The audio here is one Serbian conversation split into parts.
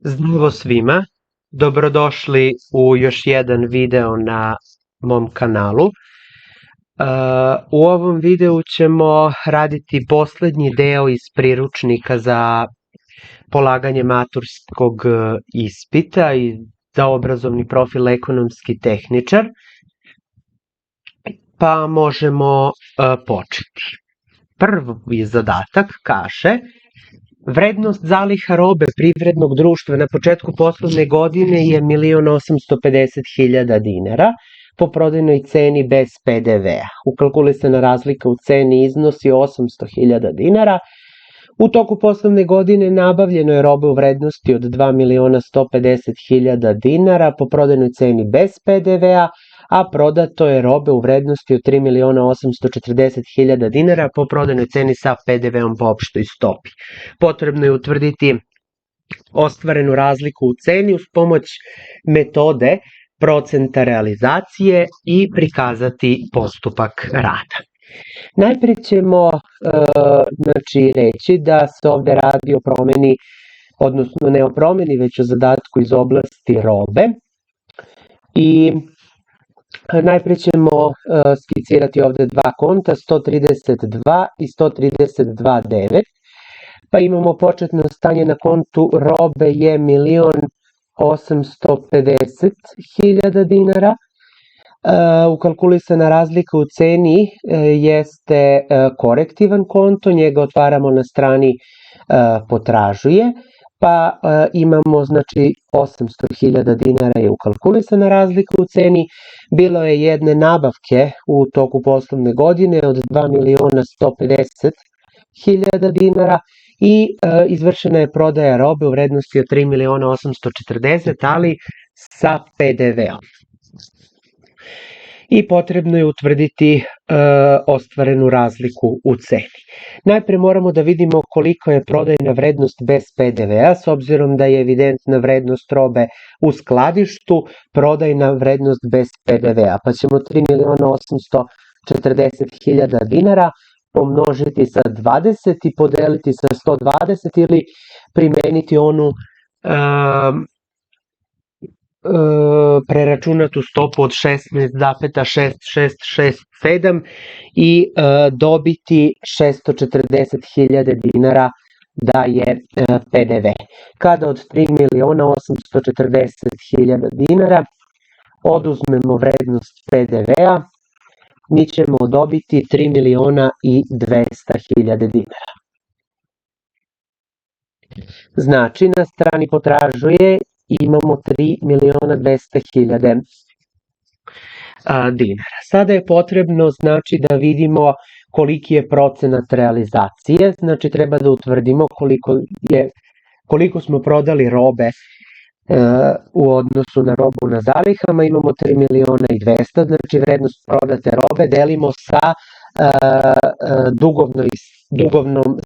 Zdravo svima, dobrodošli u još jedan video na mom kanalu. U ovom videu ćemo raditi poslednji deo iz priručnika za polaganje maturskog ispita i za obrazovni profil ekonomski tehničar, pa možemo početi. Prvi zadatak kaže: vrednost zaliha robe privrednog društva na početku poslovne godine je 1.850.000 dinara po prodajnoj ceni bez PDV-a. Ukalkulisana razlika u ceni iznosi 800.000 dinara. U toku poslovne godine nabavljeno je robe u vrednosti od 2.150.000 dinara po prodajnoj ceni bez PDV-a, a prodato je robe u vrednosti od 3.840.000 dinara po prodajnoj ceni sa PDV-om po opštoj stopi. Potrebno je utvrditi ostvarenu razliku u ceni uz pomoć metode procenta realizacije i prikazati postupak rada. Najpre ćemo reći da se ovde radi o promeni, odnosno ne o promeni, već o zadatku iz oblasti robe. I najpre ćemo skicirati ovde dva konta, 132 i 132.9. Pa imamo početno stanje na kontu robe je 1.850.000 dinara. Ukalkulisana razlika u ceni jeste korektivan konto, njega otvaramo na strani potražuje, pa imamo 800.000 dinara je ukalkulisana razlika u ceni. Bilo je jedne nabavke u toku poslovne godine od 2.150.000 dinara i izvršena je prodaja robe u vrednosti od 3.840.000, ali sa PDV-om. I potrebno je utvrditi ostvarenu razliku u ceni. Najpre moramo da vidimo koliko je prodajna vrednost bez PDV-a, s obzirom da je evidentna vrednost robe u skladištu, prodajna vrednost bez PDV-a. Pa ćemo 3.840.000 dinara pomnožiti sa 20 i podeliti sa 120 ili primeniti onu preračunatu stopu od 16,6667 i dobiti 640.000 dinara da je PDV. Kada od 3.840.000 dinara oduzmemo vrednost PDV-a, mi ćemo dobiti 3.200.000 dinara. Znači, na strani potražuje imamo 3.200.000 dinara. Sada je potrebno da vidimo koliki je procenat realizacije, znači treba da utvrdimo koliko smo prodali robe u odnosu na robu na zalihama. Imamo 3.200.000, znači vrednost prodate robe delimo sa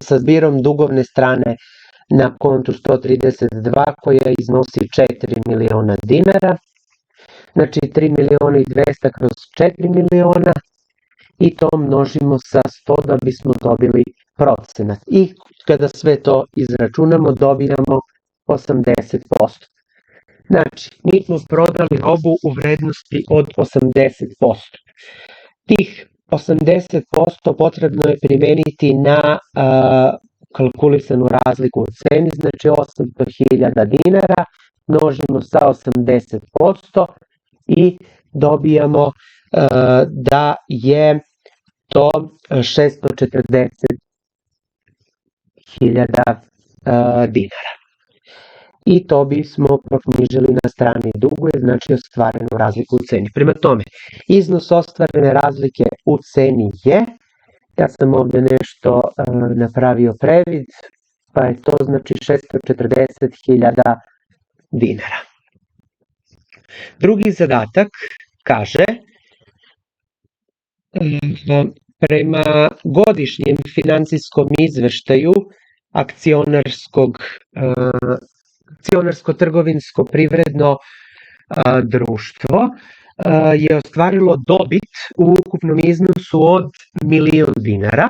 sa zbirom dugovne strane na kontu 132 koja iznosi 4 miliona dinara. Znači 3.200.000 kroz 4 miliona i to množimo sa 100 da bismo dobili procenat. I kada sve to izračunamo dobijamo 80%. Znači, mi smo prodali robu u vrednosti od 80%. Tih 80% potrebno je primeniti na kalkulisanu razliku u ceni, znači 800.000 dinara množimo sa 80% i dobijamo da je to 640.000 dinara. I to bismo proknjižili na strani duguje, znači ostvarenu razliku u ceni. Prema tome, iznos ostvarene razlike u ceni je, ja sam ovde nešto napravio previd, pa je to znači 640.000 dinara. Drugi zadatak kaže: prema godišnjem finansijskom izveštaju akcionarsko-trgovinsko privredno društvo je ostvarilo dobit u ukupnom iznosu od 1.000.000 dinara.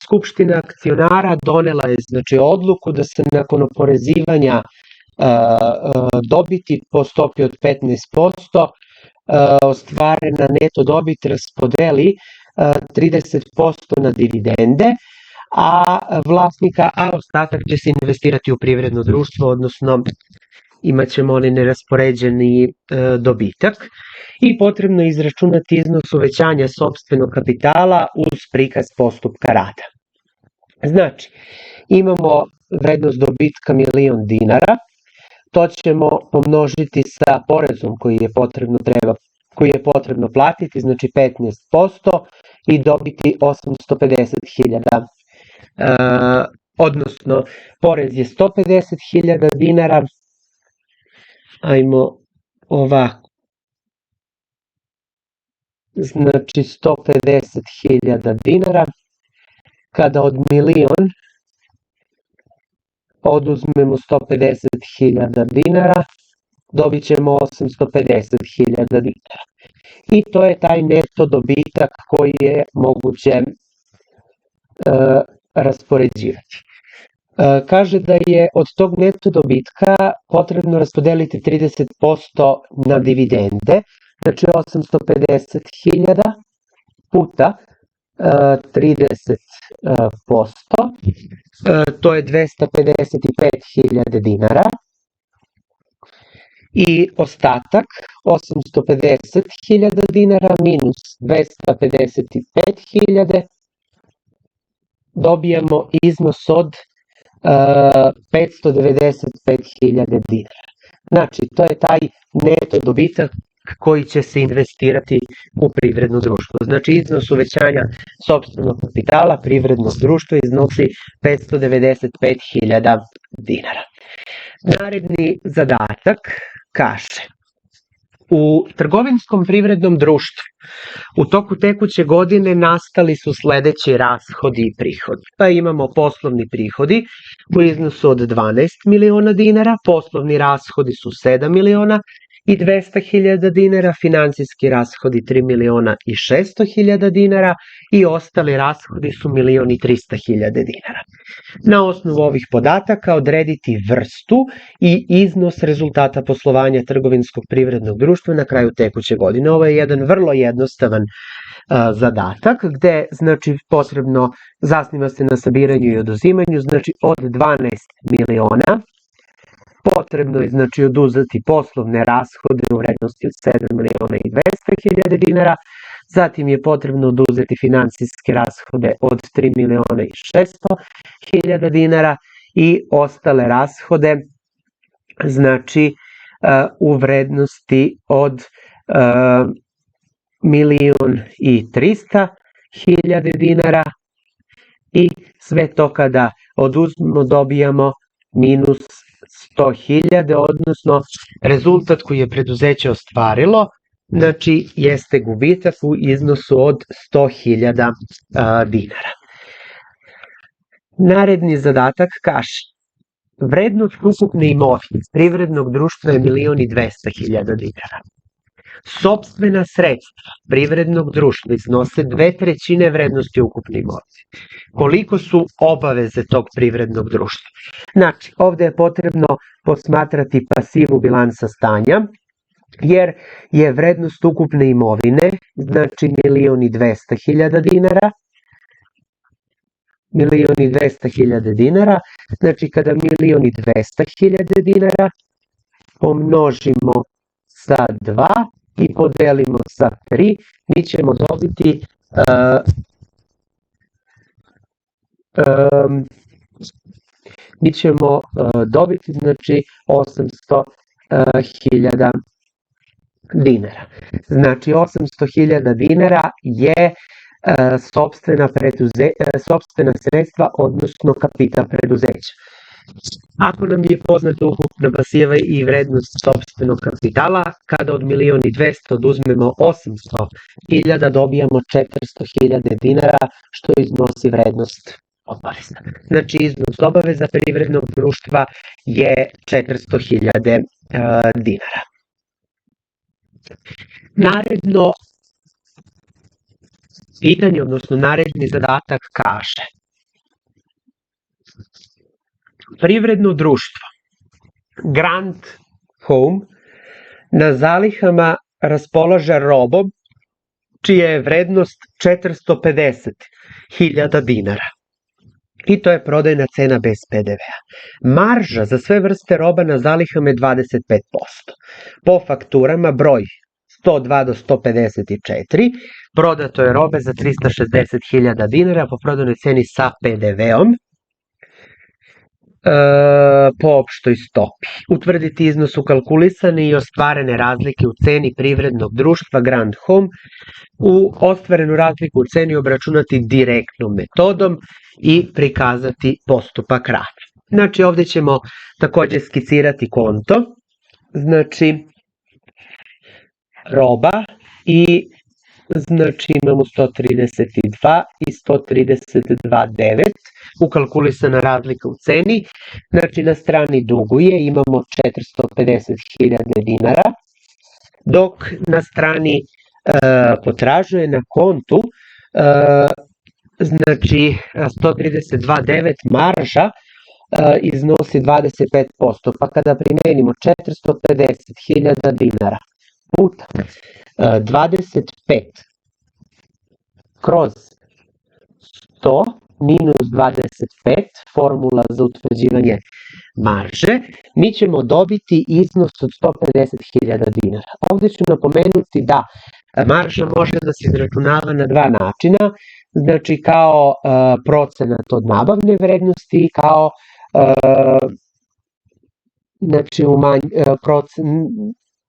Skupština akcionara donela je znači odluku da se nakon oporezivanja dobiti po stopi od 15% ostvarena neto dobit raspodeli 30% na dividende, a ostatak će se investirati u privredno društvo, odnosno imat ćemo onaj neraspoređeni dobitak i potrebno je izračunati iznos uvećanja sopstvenog kapitala uz prikaz postupka rada. Znači, imamo vrednost dobitka 1.000.000 dinara, to ćemo pomnožiti sa porezom koji je potrebno platiti, znači 15% i dobiti 850.000, odnosno porez je 150.000 dinara, ajmo ovako, znači 150.000 dinara, kada od 1.000.000 oduzmemo 150.000 dinara, dobit ćemo 850.000 dinara. I to je taj neto dobitak koji je moguće raspoređivati. Kaže da je od tog neto dobitka potrebno raspodeliti 30% na dividende, znači 850.000 puta 30%, to je 255.000 dinara i ostatak 850.000 dinara minus 255.000 dobijamo iznos od 595.000 dinara. Znači, to je taj neto dobitak koji će se investirati u privredno društvo. Znači, iznos uvećanja sopstvenog kapitala privrednog društva iznosi 595.000 dinara. Naredni zadatak kaže: u trgovinskom privrednom društvu u toku tekuće godine nastali su sledeći rashodi i prihodi. Pa imamo poslovni prihodi u iznosu od 12.000.000 dinara, poslovni rashodi su 7.200.000 dinara, finansijski rashodi 3.600.000 dinara i ostali rashodi su 1.300.000 dinara. Na osnovu ovih podataka odrediti vrstu i iznos rezultata poslovanja trgovinskog privrednog društva na kraju tekuće godine. Ovo je jedan vrlo jednostavan zadatak gde znači potrebno zasniva se na sabiranju i oduzimanju, znači od 12.000.000 potrebno je znači oduzeti poslovne rashode u vrednosti od 7.200.000 dinara, zatim je potrebno oduzeti finansijske rashode od 3.600.000 dinara i ostale rashode znači u vrednosti od 1.300.000 dinara i sve to kada oduzmemo dobijamo minus 100.000, odnosno rezultat koji je preduzeće ostvarilo, znači jeste gubitak u iznosu od 100.000 dinara. Naredni zadatak kaže: vrednost ukupne imovine privrednog društva je 1.200.000 dinara. Sopstvena sredstva privrednog društva iznose 2/3 vrednosti ukupne imovine. Koliko su obaveze tog privrednog društva? Znači, ovde je potrebno posmatrati pasivu bilansa stanja, jer je vrednost ukupne imovine, znači 1.200.000 dinara, 1.200.000 dinara, znači kada 1.200.000 dinara pomnožimo sa 2 i podelimo sa 3, mi ćemo dobiti znači 800.000 dinara. Znači 800.000 dinara je sopstvena sredstva, odnosno kapital preduzeća. Ako nam je poznata ukupna pasiva i vrednost sopstvenog kapitala, kada od 1.200.000 oduzmemo 800.000 dobijamo 400.000 dinara, što iznosi vrednost obaveza. Znači iznos obaveza privrednog društva je 400.000 dinara. Naredno pitanje, odnosno naredni zadatak kaže: privredno društvo Grand Home na zalihama raspolaže robom čija je vrednost 450.000 dinara. I to je prodajna cena bez PDV-a. Marža za sve vrste roba na zalihama je 25%. Po fakturama broj 102 do 154 prodato je robe za 360.000 dinara po prodajnoj ceni sa PDV-om po opštoj stopi. Utvrditi iznos ukalkulisane i ostvarene razlike u ceni privrednog društva Grand Home, u ostvarenu razliku u ceni obračunati direktnom metodom i prikazati postupak rada. Znači, ovde ćemo takođe skicirati konto, znači roba i znači imamo 132 i 132,9 ukalkulisana razlika u ceni. Znači na strani duguje imamo 450.000 dinara, dok na strani potražuje na kontu znači 132,9 marža iznosi 25%, pa kada primenimo 450.000 dinara puta 25 kroz 100 minus 25, formula za utvrđivanje marže, mi ćemo dobiti iznos od 150.000 dinara. Ovde ću napomenuti da marža može da se izračunava na dva načina, znači kao procenat od nabavne vrednosti i kao znači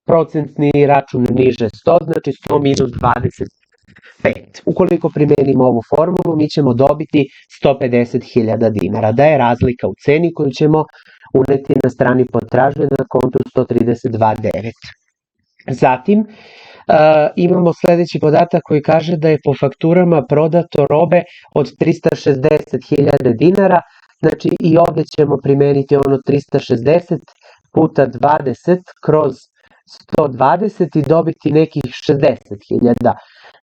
procentni račun niže 100, znači 100 minus 25. Ukoliko primenimo ovu formulu, mi ćemo dobiti 150.000 dinara, da je razlika u ceni koju ćemo uneti na strani potražnje na kontu 132,9. Zatim, imamo sledeći podatak koji kaže da je po fakturama prodato robe od 360.000 dinara, znači i ovde ćemo primeniti ono 360 puta 20 kroz 120 i dobiti nekih 60.000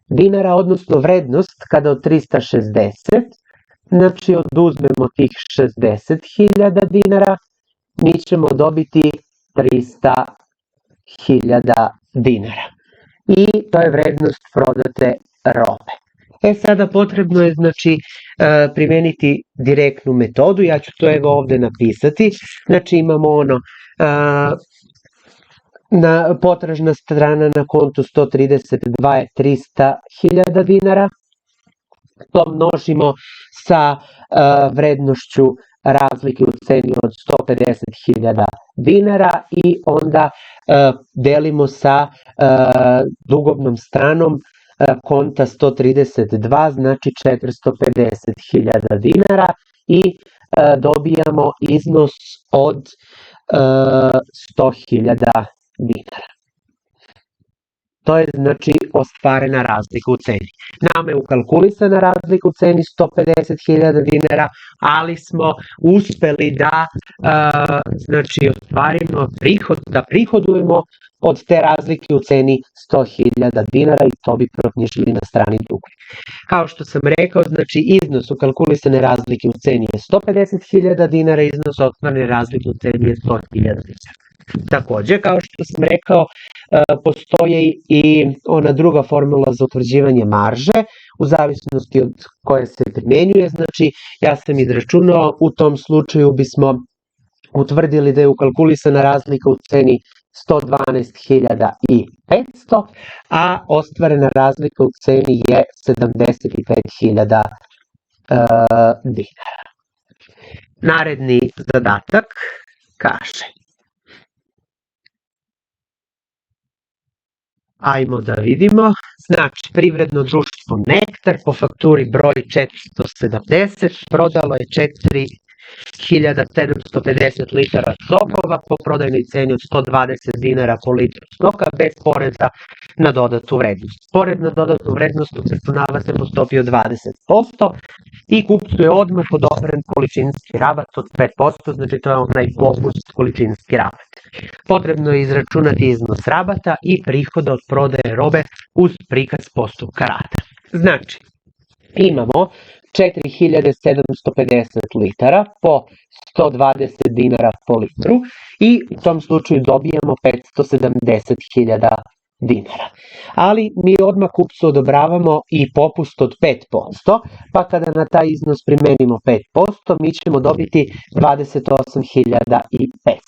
dinara, odnosno vrednost kada od 360, znači oduzmemo tih 60.000 dinara, mi ćemo dobiti 300.000 dinara. I to je vrednost prodate robe. Sada potrebno je znači primeniti direktnu metodu, ja ću to evo ovde napisati, znači imamo ono potražna strana na kontu 132 je 300.000 dinara, to množimo sa vrednošću razlike u ceni od 150.000 dinara i onda delimo sa dugovnom stranom konta 132, znači 450.000 dinara i dobijamo iznos od 100.000 dinara. To je znači ostvarena razlika u ceni. Nama je ukalkulisana razlika u ceni 150.000 dinara, ali smo uspeli da znači ostvarimo prihod, da prihodujemo od te razlike u ceni 100.000 dinara i to bi proknjižili na strani duga. Kao što sam rekao, znači iznos ukalkulisane razlike u ceni je 150.000 dinara, iznos ostvarene razlike u ceni je 100.000 dinara. Takođe, kao što sam rekao, postoji i ona druga formula za utvrđivanje marže, u zavisnosti od koje se primenjuje, znači ja sam izračunao, u tom slučaju bismo utvrdili da je ukalkulisana razlika u ceni 112.500, a ostvarena razlika u ceni je 75.000 dinara. Naredni zadatak kaže: ajmo da vidimo, znači privredno društvo Nektar po fakturi broj 470 prodalo je 4.750 litara sokova po prodajnoj ceni od 120 dinara po litru soka bez poreza na dodatu vrednost. Porez na dodatu vrednost obračunava se po stopi od 20% i kupcu je odmah odobren količinski rabat od 5%, znači to je onaj popust količinski rabat. Potrebno je izračunati iznos rabata i prihoda od prodaje robe uz prikaz postupka rada. Znači, imamo 4750 litara po 120 dinara po litru i u tom slučaju dobijamo 570.000 dinara. Ali mi odmah kupcu odobravamo i popust od 5%, pa kada na taj iznos primenimo 5%, mi ćemo dobiti 28.500.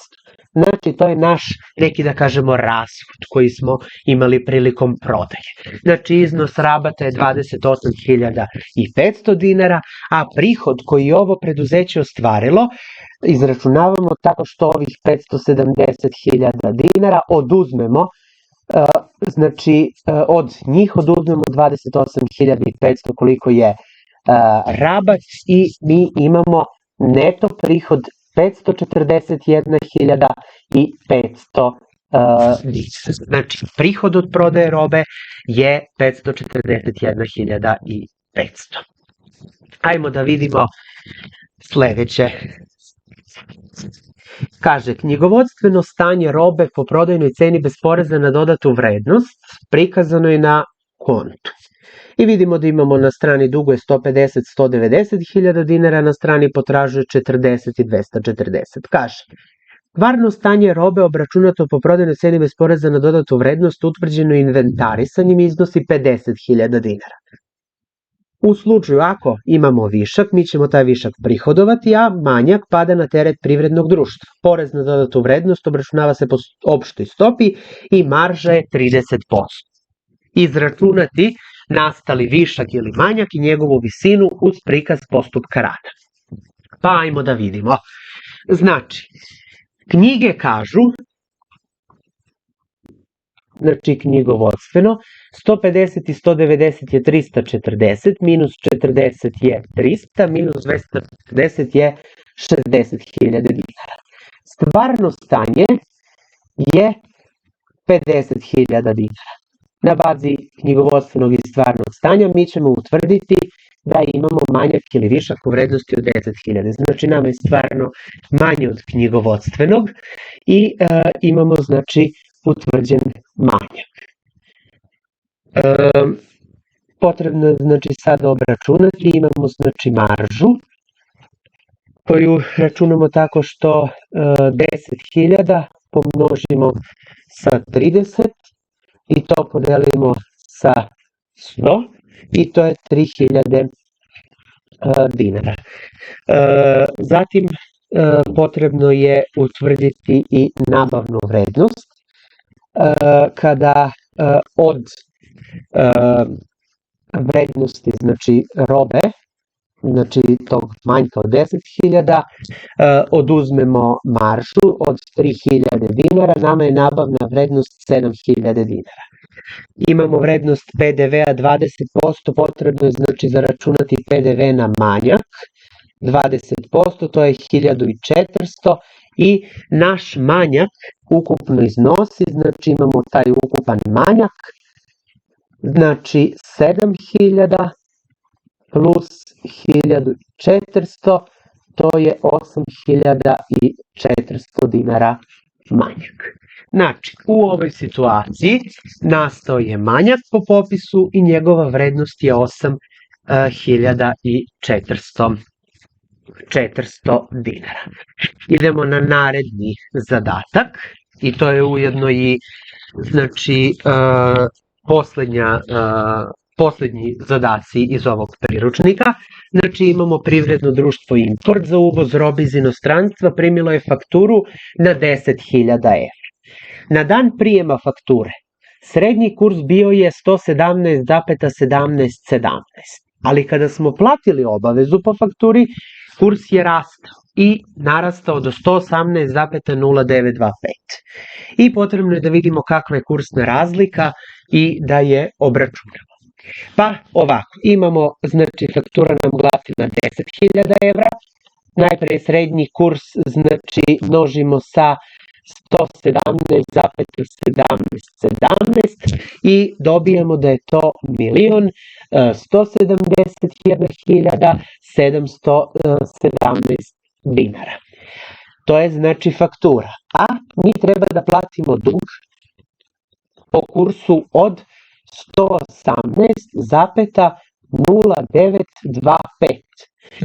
Znači, to je naš, neki da kažemo, rashod koji smo imali prilikom prodaje. Znači, iznos rabata je 28.500 dinara, a prihod koji je ovo preduzeće ostvarilo izračunavamo tako što ovih 570.000 dinara oduzmemo, znači od njih oduzmemo 28.500 koliko je rabat i mi imamo neto prihod 541.500 dinara. Znači, prihod od prodaje robe je 541.500. Ajmo da vidimo sledeće. Kaže, knjigovodstveno stanje robe po prodajnoj ceni bez poreza na dodatu vrednost prikazano je na kontu. I vidimo da imamo na strani duguje 150.000 dinara, na strani potražuje 40.240. Kaže, varno stanje robe obračunato po prodajnoj ceni bez poreza na dodatu vrednost utvrđeno inventarisanjem iznosi 50.000 dinara. U slučaju ako imamo višak, mi ćemo taj višak prihodovati, a manjak pada na teret privrednog društva. Porez na dodatu vrednost obračunava se po opštoj stopi i marža je 30%. Izračunati nastali višak ili manjak i njegovu visinu uz prikaz postupka rada. Pa ajmo da vidimo. Znači, knjige kažu, znači knjigovodstveno, 150 i 190 je 340, minus 40 je 300, minus 240 je 60.000 dinara. Stvarno stanje je 50.000 dinara. Na bazi knjigovodstvenog i stvarnog stanja mi ćemo utvrditi da imamo manjak ili višak u vrednosti od 10.000. Znači, nama je stvarno manje od knjigovodstvenog i imamo, znači, utvrđen manjak. Potrebno je, znači, sad obračunati, imamo, znači, maržu koju računamo tako što 10.000 pomnožimo sa 30 i to podelimo sa 100 i to je 3.000 dinara. Zatim potrebno je utvrditi i nabavnu vrednost kada od vrednosti, znači, robe, znači tog manjka od 10.000, oduzmemo maržu od 3.000 dinara, nama je nabavna vrednost 7.000 dinara. Imamo vrednost PDV-a 20%, potrebno je, znači, zaračunati PDV na manjak 20%, to je 1.400 i naš manjak ukupno iznosi, znači imamo taj ukupan manjak, znači 7.000 plus 1.400, to je 8.400 dinara manjak. Znači, u ovoj situaciji nastao je manjak po popisu i njegova vrednost je 8.400 dinara. Idemo na naredni zadatak i to je ujedno i, znači, poslednji zadaci iz ovog priručnika. Znači, imamo privredno društvo Import za uvoz robe iz inostranstva, primilo je fakturu na 10.000 evra. Na dan prijema fakture srednji kurs bio je 117,1717, ali kada smo platili obavezu po fakturi, kurs je rastao i narastao do 118,0925. I potrebno je da vidimo kakva je kursna razlika i da je obračunamo. Pa ovako, imamo, znači, faktura nam glasi na 10.000 evra, najpre srednji kurs, znači, množimo sa 117,1717 i dobijamo da je to 1.171.717 dinara. to je znači faktura. A mi treba da platimo dug po kursu od 118,0925.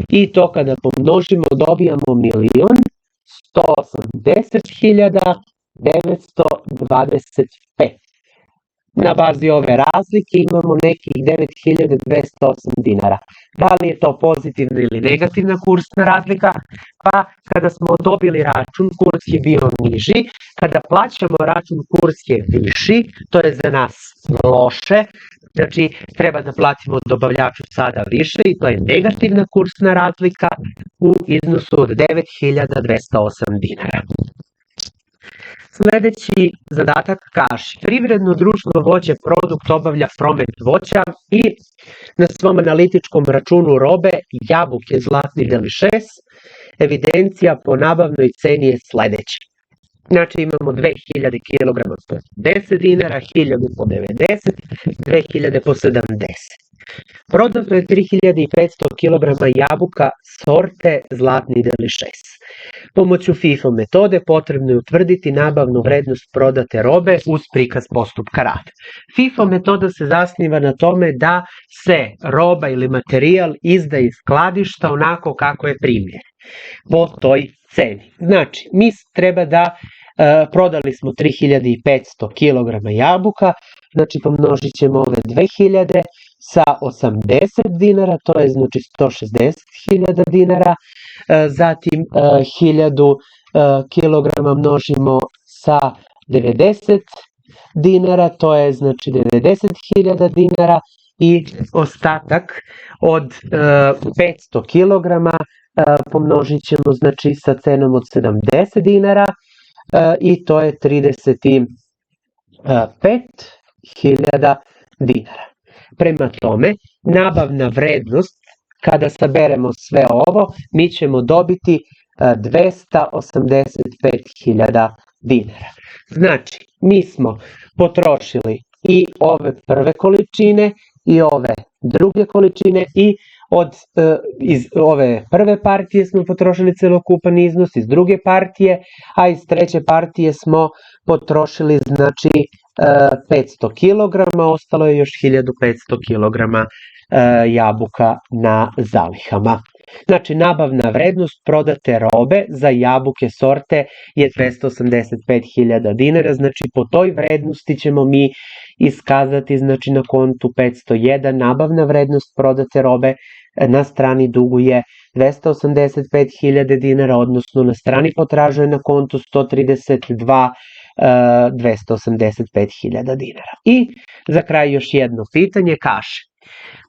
I to kada pomnožimo dobijamo 1.180.925. Na bazi ove razlike imamo nekih 9.208 dinara. Da li je to pozitivna ili negativna kursna razlika? Pa kada smo dobili račun, kurs je bio niži. Kada plaćamo račun, kurs je viši. To je za nas loše. Znači, treba da platimo dobavljaču sada više i to je negativna kursna razlika u iznosu od 9.208 dinara. Sledeći zadatak kaže, privredno društvo voće produkt obavlja promet voća i na svom analitičkom računu robe jabuke zlatni deli 6, evidencija po nabavnoj ceni je sledeća. Znači imamo 2000 kg po 10 dinara, 1000 po 90, 2000 po 70. Prodato je 3500 kg jabuka sorte zlatni deli 6. Pomoću FIFO metode potrebno je utvrditi nabavnu vrednost prodate robe uz prikaz postupka rada. FIFO metoda se zasniva na tome da se roba ili materijal izda iz skladišta onako kako je primljen po toj ceni. Znači, mi treba da prodali smo 3500 kg jabuka, znači pomnožit ćemo ove 2000 sa 80 dinara, to je znači 160.000 dinara, zatim 1000 kg množimo sa 90 dinara, to je znači 90.000 dinara i ostatak od 500 kg pomnožit ćemo znači sa cenom od 70 dinara i to je 35.000 dinara. Prema tome, nabavna vrednost, kada saberemo sve ovo, mi ćemo dobiti 285.000 dinara. Znači, mi smo potrošili i ove prve količine i ove druge količine i iz ove prve partije smo potrošili celokupan iznos, iz druge partije, a iz treće partije smo potrošili znači 500 kg, ostalo je još 1500 kg jabuka na zalihama. Znači, nabavna vrednost prodate robe za jabuke sorte je 285.000 dinara, znači po toj vrednosti ćemo mi iskazati znači na kontu 501 nabavna vrednost prodate robe, na strani dugu je 285.000 dinara, odnosno na strani potražuje na kontu 132 285.000 dinara. I za kraj još jedno pitanje kaže,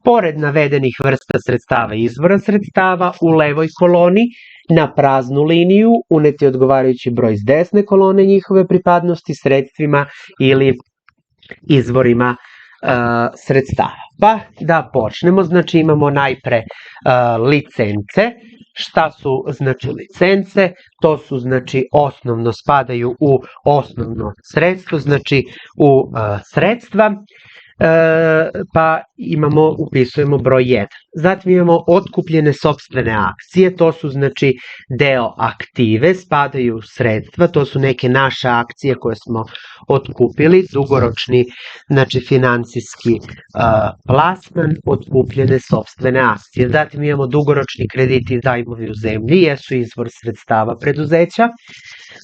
pored navedenih vrsta sredstava i izvora sredstava u levoj koloni na praznu liniju uneti odgovarajući broj iz desne kolone njihove pripadnosti sredstvima ili izvorima sredstava. Pa da počnemo, znači imamo najpre licence. Šta su znači licence? To su znači osnovno spadaju u osnovno sredstvo, znači u sredstva, pa upisujemo broj 1. Zatim imamo otkupljene sopstvene akcije, to su znači deo aktive, spadaju u sredstva, to su neke naše akcije koje smo otkupili, dugoročni znači finansijski plasman, otkupljene sopstvene akcije. Zatim imamo dugoročni krediti i zajmovi u zemlji, jesu izvor sredstava preduzeća,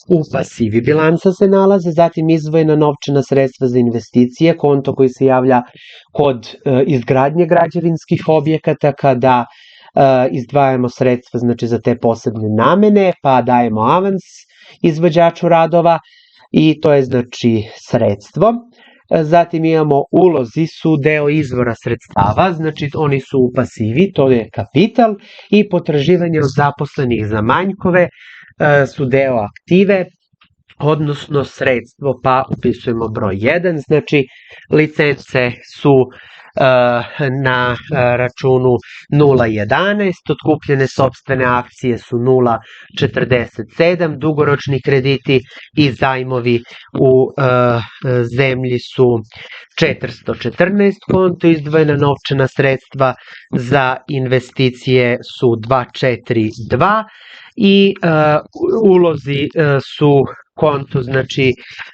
u pasivi bilansa se nalaze, zatim izdvojena novčana sredstva za investicije, konto koji se javlja kod izgradnje građevinskih objekata kada izdvajamo sredstva znači za te posebne namene, pa dajemo avans izvođaču radova i to je znači sredstvo. Zatim imamo ulozi su deo izvora sredstava, znači oni su u pasivi, to je kapital i potraživanje od zaposlenih za manjkove su deo aktive, odnosno sredstvo, pa upisujemo broj 1, znači licence su na računu 0,11, otkupljene sopstvene akcije su 0,47, dugoročni krediti i zajmovi u zemlji su 414 konto, izdvojena novčana sredstva za investicije su 242 i ulozi su konto znači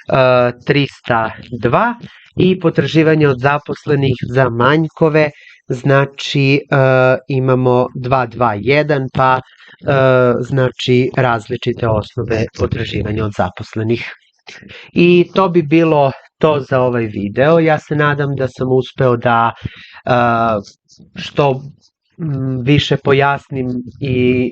302 i potraživanje od zaposlenih za manjkove, znači imamo 221 pa znači različite osnove potraživanja od zaposlenih. I to bi bilo to za ovaj video. Ja se nadam da sam uspeo da što više pojasnim i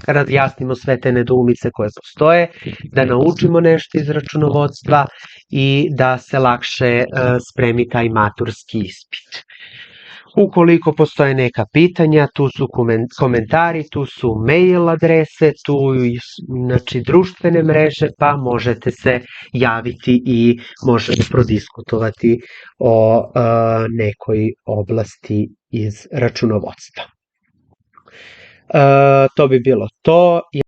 razjasnimo sve te nedoumice koje postoje, da naučimo nešto iz računovodstva i da se lakše spremi taj maturski ispit. Ukoliko postoje neka pitanja, tu su komentari, tu su mail adrese, tu znači društvene mreže, pa možete se javiti i možemo prodiskutovati o nekoj oblasti iz računovodstva. To bi bilo to.